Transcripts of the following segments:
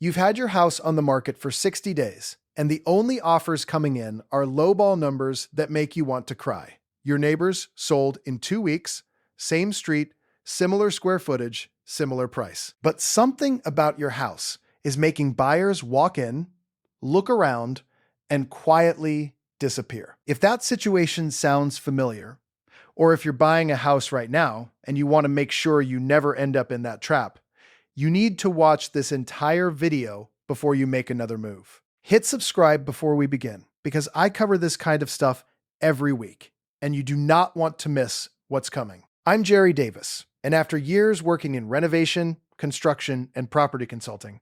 You've had your house on the market for 60 days, and the only offers coming in are lowball numbers that make you want to cry. Your neighbors sold in 2 weeks, same street, similar square footage, similar price. But something about your house is making buyers walk in, look around, and quietly disappear. If that situation sounds familiar, or if you're buying a house right now and you want to make sure you never end up in that trap, you need to watch this entire video before you make another move. Hit subscribe before we begin, because I cover this kind of stuff every week, and you do not want to miss what's coming. I'm Jerry Davis, and after years working in renovation, construction, and property consulting,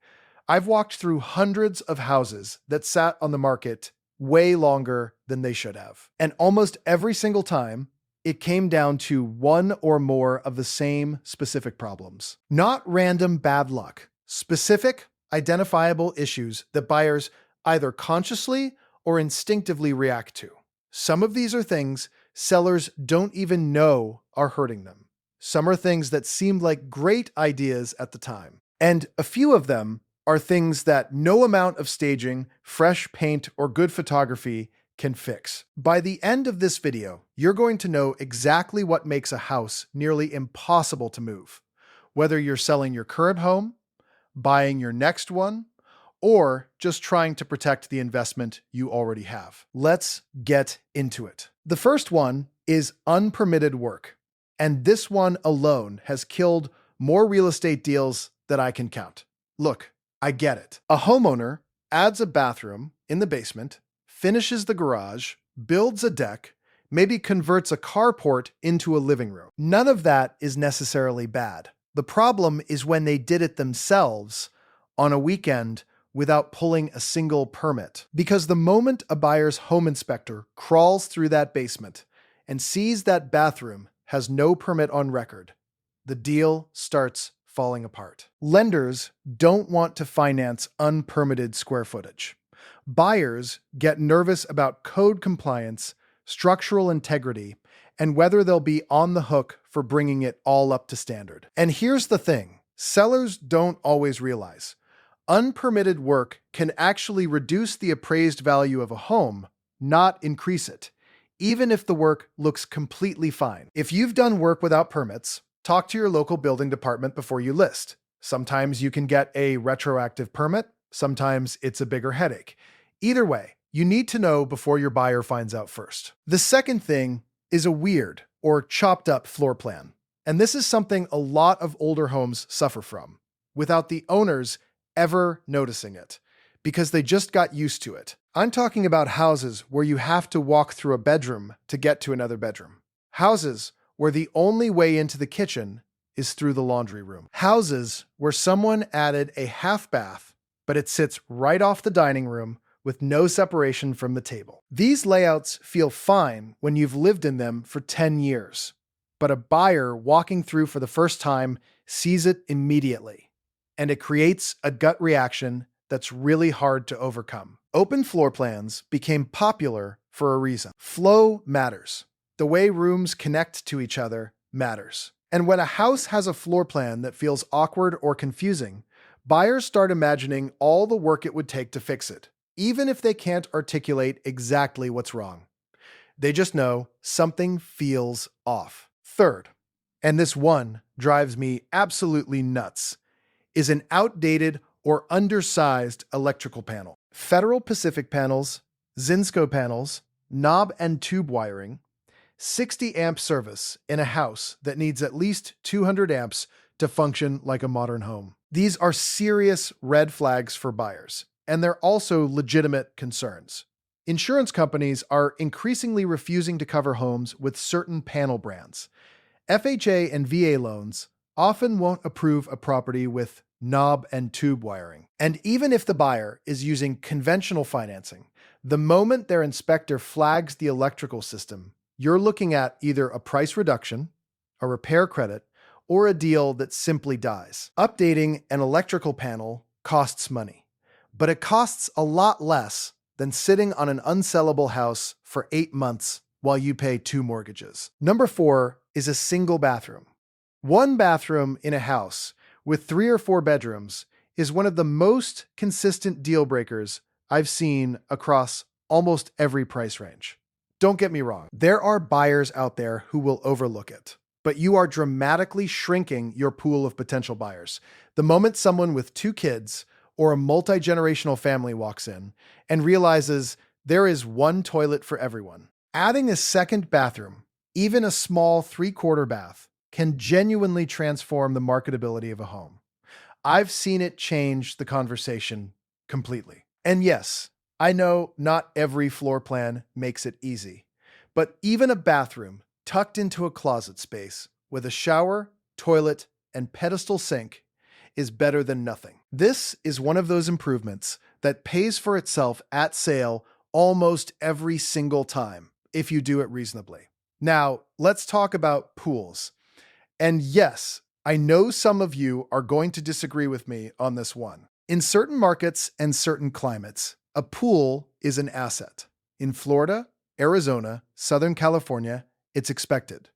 I've walked through hundreds of houses that sat on the market way longer than they should have. And almost every single time, it came down to one or more of the same specific problems. Not random bad luck, specific, identifiable issues that buyers either consciously or instinctively react to. Some of these are things sellers don't even know are hurting them. Some are things that seemed like great ideas at the time. And a few of them are things that no amount of staging, fresh paint, or good photography can fix. By the end of this video, you're going to know exactly what makes a house nearly impossible to move. Whether you're selling your current home, buying your next one, or just trying to protect the investment you already have. Let's get into it. The first one is unpermitted work. And this one alone has killed more real estate deals than I can count. Look, I get it. A homeowner adds a bathroom in the basement, finishes the garage, builds a deck, maybe converts a carport into a living room. None of that is necessarily bad. The problem is when they did it themselves on a weekend without pulling a single permit. Because the moment a buyer's home inspector crawls through that basement and sees that bathroom has no permit on record, the deal starts falling apart. Lenders don't want to finance unpermitted square footage. Buyers get nervous about code compliance, structural integrity, and whether they'll be on the hook for bringing it all up to standard. And here's the thing, sellers don't always realize. Unpermitted work can actually reduce the appraised value of a home, not increase it, even if the work looks completely fine. If you've done work without permits, talk to your local building department before you list. Sometimes you can get a retroactive permit, sometimes it's a bigger headache. Either way, you need to know before your buyer finds out first. The second thing is a weird or chopped up floor plan. And this is something a lot of older homes suffer from, without the owners ever noticing it, because they just got used to it. I'm talking about houses where you have to walk through a bedroom to get to another bedroom. Houses where the only way into the kitchen is through the laundry room. Houses where someone added a half bath, but it sits right off the dining room with no separation from the table. These layouts feel fine when you've lived in them for 10 years, but a buyer walking through for the first time sees it immediately, and it creates a gut reaction that's really hard to overcome. Open floor plans became popular for a reason. Flow matters. The way rooms connect to each other matters. And when a house has a floor plan that feels awkward or confusing, buyers start imagining all the work it would take to fix it, even if they can't articulate exactly what's wrong. They just know something feels off. Third, and this one drives me absolutely nuts, is an outdated or undersized electrical panel. Federal Pacific panels, Zinsco panels, knob and tube wiring, 60 amp service in a house that needs at least 200 amps to function like a modern home. These are serious red flags for buyers, and they're also legitimate concerns. Insurance companies are increasingly refusing to cover homes with certain panel brands. FHA and VA loans often won't approve a property with knob and tube wiring. And even if the buyer is using conventional financing, the moment their inspector flags the electrical system, you're looking at either a price reduction, a repair credit, or a deal that simply dies. Updating an electrical panel costs money, but it costs a lot less than sitting on an unsellable house for 8 months while you pay 2 mortgages. Number 4 is a single bathroom. One bathroom in a house with 3 or 4 bedrooms is one of the most consistent deal breakers I've seen across almost every price range. Don't get me wrong, there are buyers out there who will overlook it, but you are dramatically shrinking your pool of potential buyers. The moment someone with 2 kids or a multi-generational family walks in and realizes there is one toilet for everyone, adding a second bathroom, even a small 3/4 bath, can genuinely transform the marketability of a home. I've seen it change the conversation completely. And yes, I know not every floor plan makes it easy, but even a bathroom tucked into a closet space with a shower, toilet, and pedestal sink is better than nothing. This is one of those improvements that pays for itself at sale almost every single time if you do it reasonably. Now, let's talk about pools. And yes, I know some of you are going to disagree with me on this one. In certain markets and certain climates, a pool is an asset. In Florida, Arizona, Southern California, it's expected.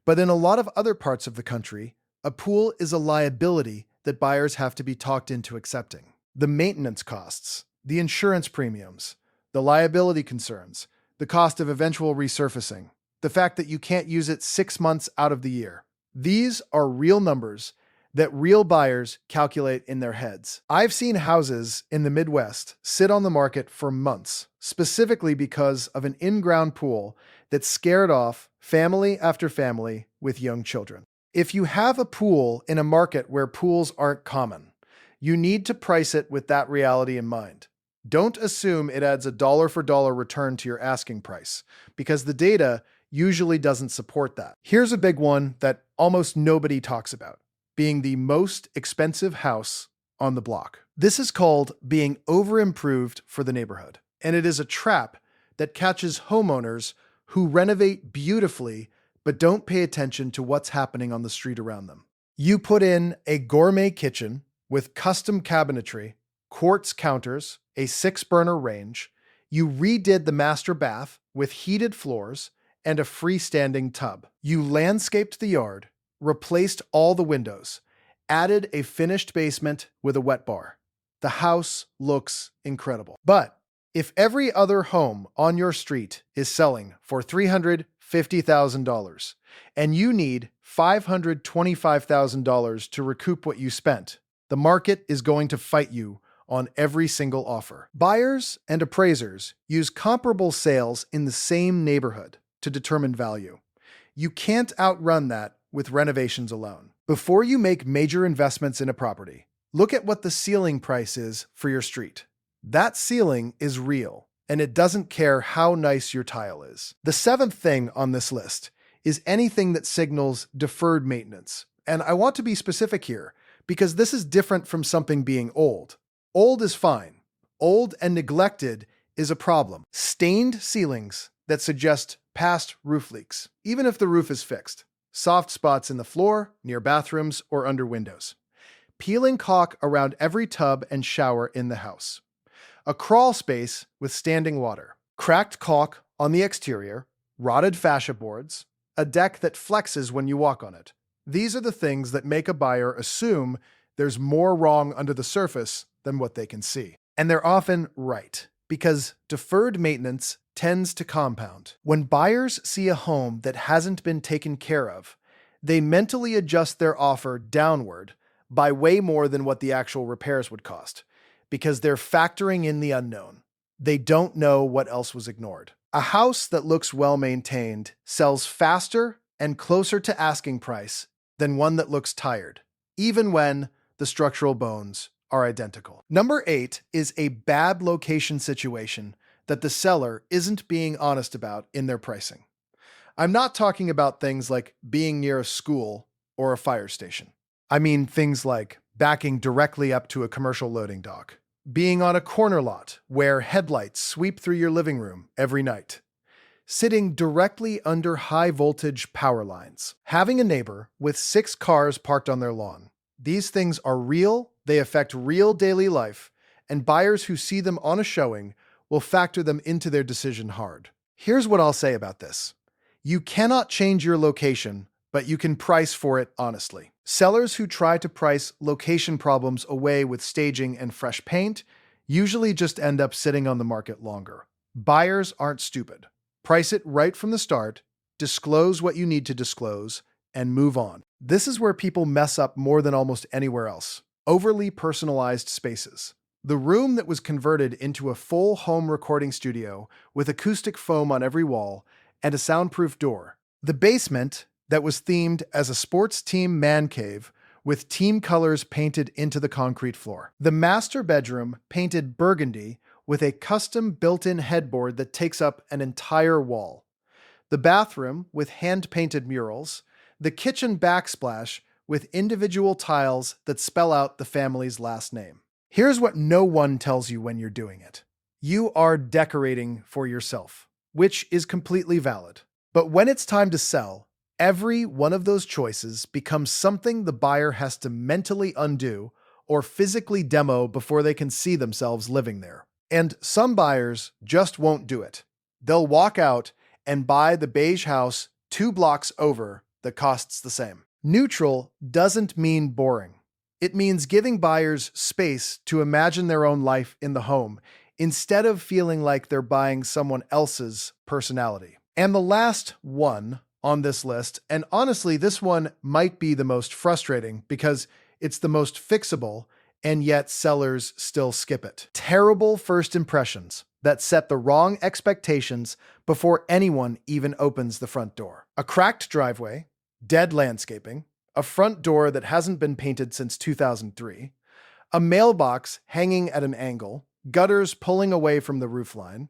But in a lot of other parts of the country, a pool is a liability that buyers have to be talked into accepting. The maintenance costs, the insurance premiums, the liability concerns, the cost of eventual resurfacing, the fact that you can't use it 6 months out of the year. These are real numbers that real buyers calculate in their heads. I've seen houses in the Midwest sit on the market for months, specifically because of an in-ground pool that scared off family after family with young children. If you have a pool in a market where pools aren't common, you need to price it with that reality in mind. Don't assume it adds a dollar for dollar return to your asking price, because the data usually doesn't support that. Here's a big one that almost nobody talks about: being the most expensive house on the block. This is called being overimproved for the neighborhood, and it is a trap that catches homeowners who renovate beautifully but don't pay attention to what's happening on the street around them. You put in a gourmet kitchen with custom cabinetry, quartz counters, a 6-burner range. You redid the master bath with heated floors and a freestanding tub. You landscaped the yard, replaced all the windows, added a finished basement with a wet bar. The house looks incredible. But if every other home on your street is selling for $350,000 and you need $525,000 to recoup what you spent, the market is going to fight you on every single offer. Buyers and appraisers use comparable sales in the same neighborhood to determine value. You can't outrun that with renovations alone. Before you make major investments in a property, look at what the ceiling price is for your street. That ceiling is real, and it doesn't care how nice your tile is. The 7th thing on this list is anything that signals deferred maintenance. And I want to be specific here, because this is different from something being old. Old is fine. Old and neglected is a problem. Stained ceilings that suggest past roof leaks, even if the roof is fixed. Soft spots in the floor, near bathrooms, or under windows. Peeling caulk around every tub and shower in the house. A crawl space with standing water. Cracked caulk on the exterior, rotted fascia boards, a deck that flexes when you walk on it. These are the things that make a buyer assume there's more wrong under the surface than what they can see. And they're often right, because deferred maintenance tends to compound. When buyers see a home that hasn't been taken care of, they mentally adjust their offer downward by way more than what the actual repairs would cost, because they're factoring in the unknown. They don't know what else was ignored. A house that looks well-maintained sells faster and closer to asking price than one that looks tired, even when the structural bones are identical. Number 8 is a bad location situation that the seller isn't being honest about in their pricing. I'm not talking about things like being near a school or a fire station. I mean things like backing directly up to a commercial loading dock, being on a corner lot where headlights sweep through your living room every night, sitting directly under high-voltage power lines, having a neighbor with 6 cars parked on their lawn. These things are real, they affect real daily life, and buyers who see them on a showing will factor them into their decision hard. Here's what I'll say about this. You cannot change your location but you can price for it honestly. Sellers who try to price location problems away with staging and fresh paint usually just end up sitting on the market longer. Buyers aren't stupid. Price it right from the start, disclose what you need to disclose, and move on. This is where people mess up more than almost anywhere else. Overly personalized spaces. The room that was converted into a full home recording studio with acoustic foam on every wall and a soundproof door. The basement that was themed as a sports team man cave with team colors painted into the concrete floor. The master bedroom painted burgundy with a custom built-in headboard that takes up an entire wall. The bathroom with hand-painted murals. The kitchen backsplash with individual tiles that spell out the family's last name. Here's what no one tells you when you're doing it. You are decorating for yourself, which is completely valid. But when it's time to sell, every one of those choices becomes something the buyer has to mentally undo or physically demo before they can see themselves living there. And some buyers just won't do it. They'll walk out and buy the beige house 2 blocks over that costs the same. Neutral doesn't mean boring. It means giving buyers space to imagine their own life in the home instead of feeling like they're buying someone else's personality. And the last one on this list, and honestly, this one might be the most frustrating because it's the most fixable, and yet sellers still skip it. Terrible first impressions that set the wrong expectations before anyone even opens the front door. A cracked driveway, dead landscaping, a front door that hasn't been painted since 2003, a mailbox hanging at an angle, gutters pulling away from the roofline,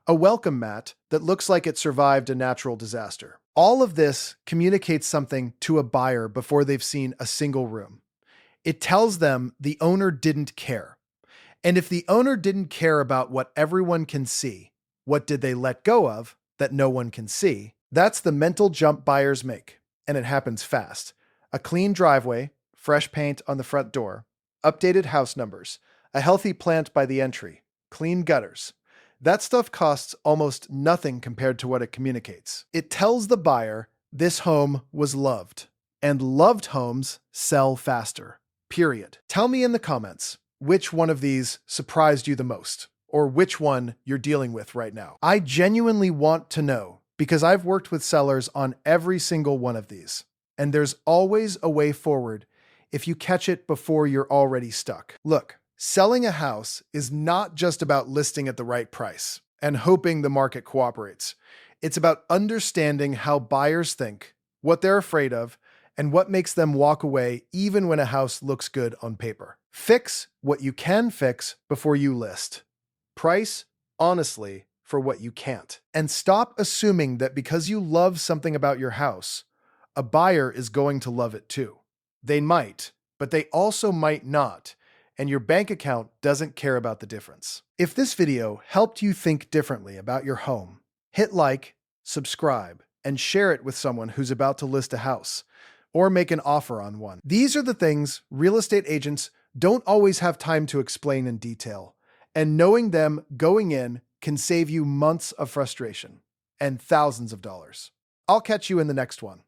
a welcome mat that looks like it survived a natural disaster. All of this communicates something to a buyer before they've seen a single room. It tells them the owner didn't care. And if the owner didn't care about what everyone can see, what did they let go of that no one can see? That's the mental jump buyers make, and it happens fast. A clean driveway, fresh paint on the front door, updated house numbers, a healthy plant by the entry, clean gutters. That stuff costs almost nothing compared to what it communicates. It tells the buyer this home was loved, and loved homes sell faster. Period. Tell me in the comments which one of these surprised you the most, or which one you're dealing with right now. I genuinely want to know because I've worked with sellers on every single one of these, and there's always a way forward if you catch it before you're already stuck. Look, selling a house is not just about listing at the right price and hoping the market cooperates. It's about understanding how buyers think, what they're afraid of, and what makes them walk away even when a house looks good on paper. Fix what you can fix before you list. Price honestly for what you can't. And stop assuming that because you love something about your house, a buyer is going to love it too. They might, but they also might not, and your bank account doesn't care about the difference. If this video helped you think differently about your home, hit like, subscribe, and share it with someone who's about to list a house or make an offer on one. These are the things real estate agents don't always have time to explain in detail, and knowing them going in can save you months of frustration and thousands of dollars. I'll catch you in the next one.